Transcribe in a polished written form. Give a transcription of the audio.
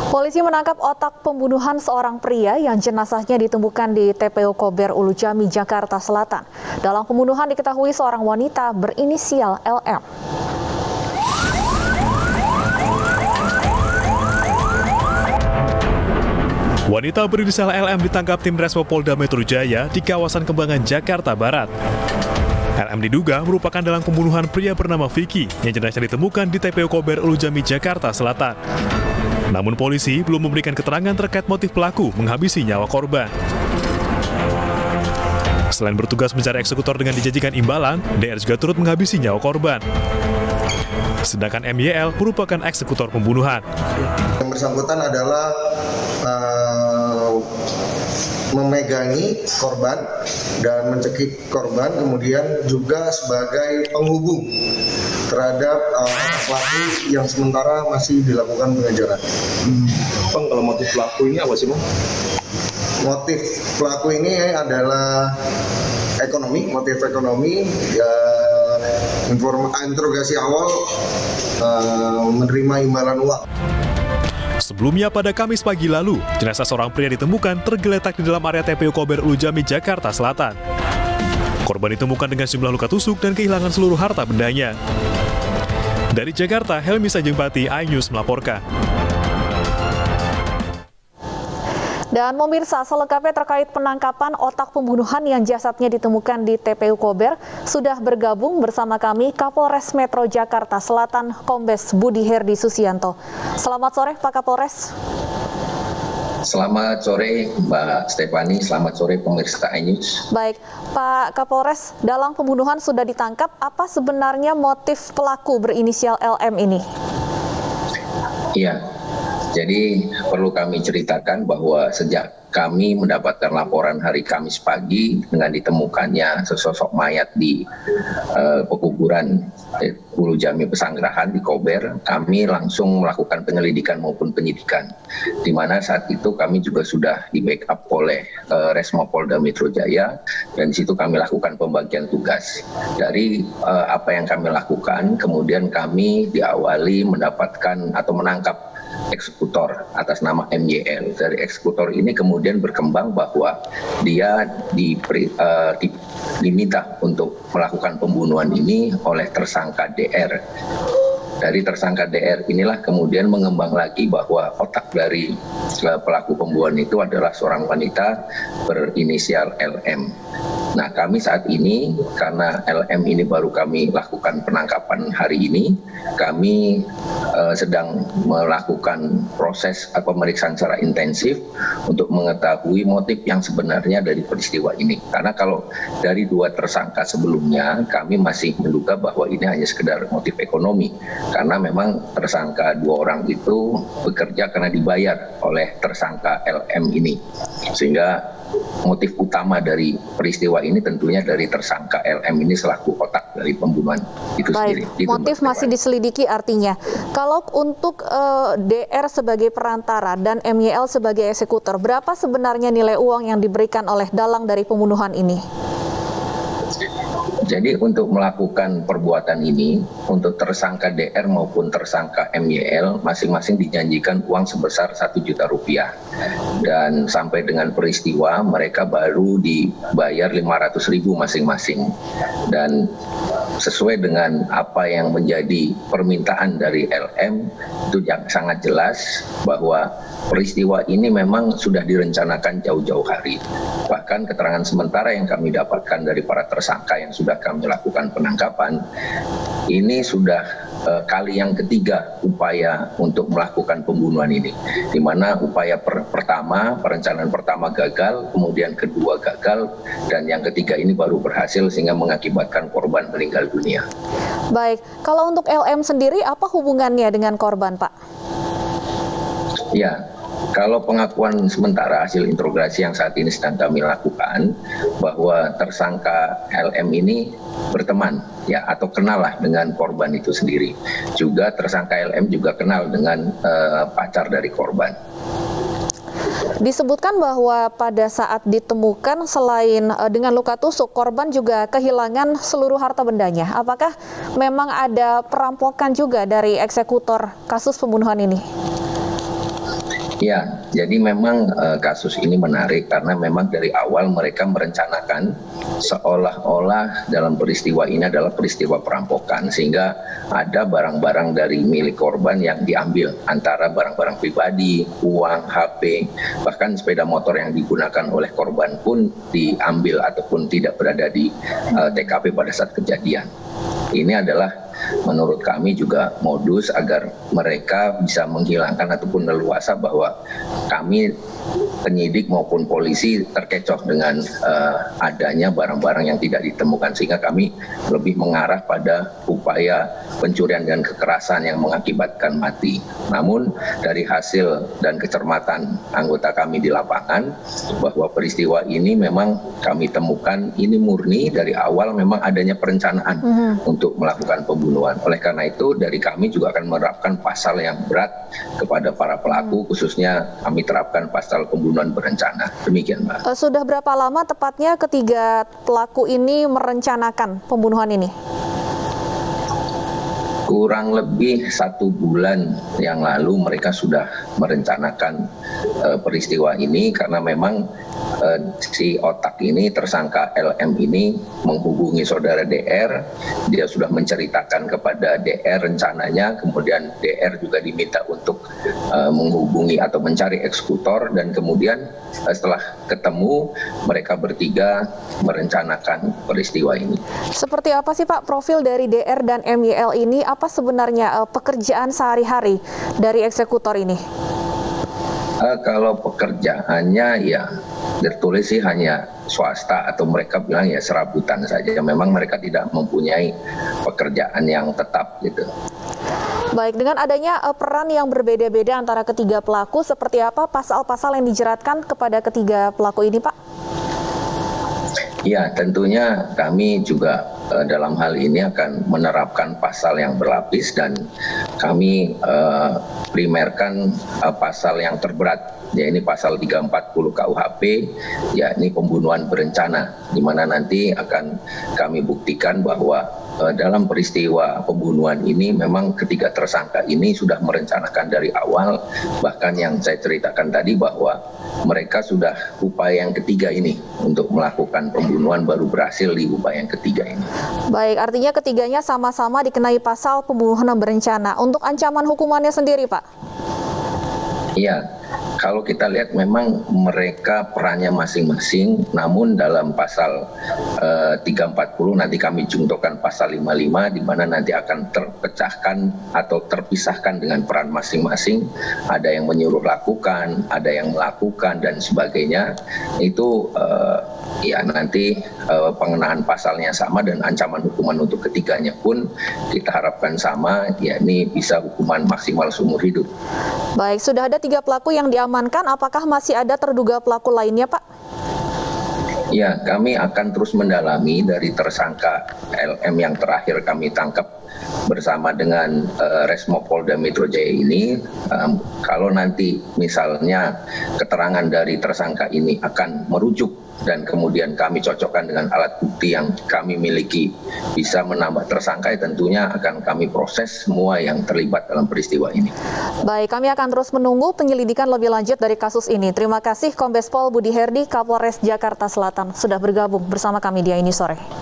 Polisi menangkap otak pembunuhan seorang pria yang jenazahnya ditemukan di TPU Kober Ulu Jami, Jakarta Selatan. Dalam pembunuhan diketahui seorang wanita berinisial LM. Wanita berinisial LM ditangkap tim Resmo Polda Metro Jaya di kawasan Kembangan, Jakarta Barat. LM diduga merupakan dalam pembunuhan pria bernama Vicky yang jenazahnya ditemukan di TPU Kober Ulu Jami, Jakarta Selatan. Namun polisi belum memberikan keterangan terkait motif pelaku menghabisi nyawa korban. Selain bertugas mencari eksekutor dengan dijanjikan imbalan, DR juga turut menghabisi nyawa korban. Sedangkan MYL merupakan eksekutor pembunuhan. Yang bersangkutan adalah memegangi korban dan mencekik korban, kemudian juga sebagai penghubung terhadap pelaku yang sementara masih dilakukan pengejaran. Bang, kalau motif pelaku ini apa sih, Bang? Motif pelaku ini adalah motif ekonomi. Ya, interogasi awal menerima imbalan uang. Sebelumnya pada Kamis pagi lalu, jenazah seorang pria ditemukan tergeletak di dalam area TPU Kober Ulu Jami, Jakarta Selatan. Korban ditemukan dengan sejumlah luka tusuk dan kehilangan seluruh harta bendanya. Dari Jakarta, Helmi Sajengbati, iNews melaporkan. Dan pemirsa, selengkapnya terkait penangkapan otak pembunuhan yang jasadnya ditemukan di TPU Kober, sudah bergabung bersama kami Kapolres Metro Jakarta Selatan, Kombes Budi Herdi Susianto. Selamat sore, Pak Kapolres. Selamat sore, Mbak Stefani. Selamat sore, pemirsa iNews. Baik, Pak Kapolres, dalam pembunuhan sudah ditangkap. Apa sebenarnya motif pelaku berinisial LM ini? Iya, jadi perlu kami ceritakan bahwa sejak kami mendapatkan laporan hari Kamis pagi dengan ditemukannya sesosok mayat di pekuburan Ulu Jami Pesanggerahan di Kober, kami langsung melakukan penyelidikan maupun penyidikan. Di mana saat itu kami juga sudah di backup oleh Resmo Polda Metro Jaya, dan di situ kami lakukan pembagian tugas. Dari apa yang kami lakukan, kemudian kami diawali mendapatkan atau menangkap eksekutor atas nama MYL. Dari eksekutor ini kemudian berkembang bahwa dia diminta untuk melakukan pembunuhan ini oleh tersangka DR. Dari tersangka DR inilah kemudian mengembang lagi bahwa otak dari pelaku pembunuhan itu adalah seorang wanita berinisial LM. Nah, kami saat ini, karena LM ini baru kami lakukan penangkapan hari ini, kami sedang melakukan proses pemeriksaan secara intensif untuk mengetahui motif yang sebenarnya dari peristiwa ini. Karena kalau dari dua tersangka sebelumnya, kami masih menduga bahwa ini hanya sekedar motif ekonomi. Karena memang tersangka dua orang itu bekerja karena dibayar oleh tersangka LM ini. Sehingga motif utama dari peristiwa ini tentunya dari tersangka LM ini selaku otak dari pembunuhan itu sendiri. Motif masih diselidiki artinya. Kalau untuk DR sebagai perantara dan MYL sebagai eksekutor, berapa sebenarnya nilai uang yang diberikan oleh dalang dari pembunuhan ini? Jadi untuk melakukan perbuatan ini, untuk tersangka DR maupun tersangka MYL, masing-masing dijanjikan uang sebesar Rp1 juta. Dan sampai dengan peristiwa, mereka baru dibayar Rp500.000 masing-masing. Dan sesuai dengan apa yang menjadi permintaan dari LM, itu yang sangat jelas bahwa peristiwa ini memang sudah direncanakan jauh-jauh hari. Bahkan keterangan sementara yang kami dapatkan dari para tersangka yang sudah kami lakukan penangkapan, ini sudah kali yang ketiga upaya untuk melakukan pembunuhan ini. Di mana upaya pertama, perencanaan pertama gagal, kemudian kedua gagal, dan yang ketiga ini baru berhasil sehingga mengakibatkan korban meninggal dunia. Baik, kalau untuk LM sendiri apa hubungannya dengan korban, Pak? Ya, kalau pengakuan sementara hasil interogasi yang saat ini sedang kami lakukan, bahwa tersangka LM ini berteman ya atau kenal lah dengan korban itu sendiri. Juga tersangka LM juga kenal dengan pacar dari korban. Disebutkan bahwa pada saat ditemukan selain dengan luka tusuk, korban juga kehilangan seluruh harta bendanya. Apakah memang ada perampokan juga dari eksekutor kasus pembunuhan ini? Ya, jadi memang kasus ini menarik karena memang dari awal mereka merencanakan seolah-olah dalam peristiwa ini adalah peristiwa perampokan, sehingga ada barang-barang dari milik korban yang diambil, antara barang-barang pribadi, uang, HP, bahkan sepeda motor yang digunakan oleh korban pun diambil ataupun tidak berada di TKP pada saat kejadian. Ini adalah menurut kami juga modus agar mereka bisa menghilangkan ataupun leluasa bahwa kami penyidik maupun polisi terkecoh dengan adanya barang-barang yang tidak ditemukan, sehingga kami lebih mengarah pada upaya pencurian dan kekerasan yang mengakibatkan mati. Namun dari hasil dan kecermatan anggota kami di lapangan bahwa peristiwa ini memang kami temukan ini murni dari awal memang adanya perencanaan untuk melakukan pembunuhan. Oleh karena itu dari kami juga akan menerapkan pasal yang berat kepada para pelaku, khususnya kami terapkan pasal pembunuhan berencana. Demikian, Mbak. Sudah berapa lama tepatnya ketiga pelaku ini merencanakan pembunuhan ini? Kurang lebih 1 bulan yang lalu mereka sudah merencanakan peristiwa ini, karena memang si otak ini, tersangka LM ini menghubungi saudara DR. Dia sudah menceritakan kepada DR rencananya, kemudian DR juga diminta untuk menghubungi atau mencari eksekutor, dan kemudian setelah ketemu mereka bertiga merencanakan peristiwa ini. Seperti apa sih Pak profil dari DR dan MYL ini? Apa sebenarnya pekerjaan sehari-hari dari eksekutor ini? Kalau pekerjaannya ya tertulis sih hanya swasta, atau mereka bilang ya serabutan saja. Memang mereka tidak mempunyai pekerjaan yang tetap gitu. Baik, dengan adanya peran yang berbeda-beda antara ketiga pelaku, seperti apa pasal-pasal yang dijeratkan kepada ketiga pelaku ini, Pak? Ya, tentunya kami juga dalam hal ini akan menerapkan pasal yang berlapis, dan kami primerkan pasal yang terberat, yaitu pasal 340 KUHP, yakni pembunuhan berencana, di mana nanti akan kami buktikan bahwa dalam peristiwa pembunuhan ini memang ketiga tersangka ini sudah merencanakan dari awal. Bahkan yang saya ceritakan tadi bahwa mereka sudah upaya yang ketiga ini untuk melakukan pembunuhan baru berhasil di upaya yang ketiga ini. Baik, artinya ketiganya sama-sama dikenai pasal pembunuhan berencana. Untuk ancaman hukumannya sendiri, Pak? Iya, kalau kita lihat memang mereka perannya masing-masing, namun dalam pasal 340 nanti kami contohkan pasal 55, di mana nanti akan terpecahkan atau terpisahkan dengan peran masing-masing. Ada yang menyuruh lakukan, ada yang melakukan, dan sebagainya. Itu ya nanti pengenaan pasalnya sama, dan ancaman hukuman untuk ketiganya pun kita harapkan sama, yakni bisa hukuman maksimal seumur hidup. Baik, sudah ada 3 pelaku yang diamankan, apakah masih ada terduga pelaku lainnya, Pak? Ya, kami akan terus mendalami dari tersangka LM yang terakhir kami tangkap bersama dengan Resmo Polda Metro Jaya ini. Kalau nanti misalnya keterangan dari tersangka ini akan merujuk dan kemudian kami cocokkan dengan alat bukti yang kami miliki bisa menambah tersangka, ya tentunya akan kami proses semua yang terlibat dalam peristiwa ini. Baik, kami akan terus menunggu penyelidikan lebih lanjut dari kasus ini. Terima kasih Kombes Pol Budi Herdi, Kapolres Jakarta Selatan, sudah bergabung bersama kami di Ini Sore.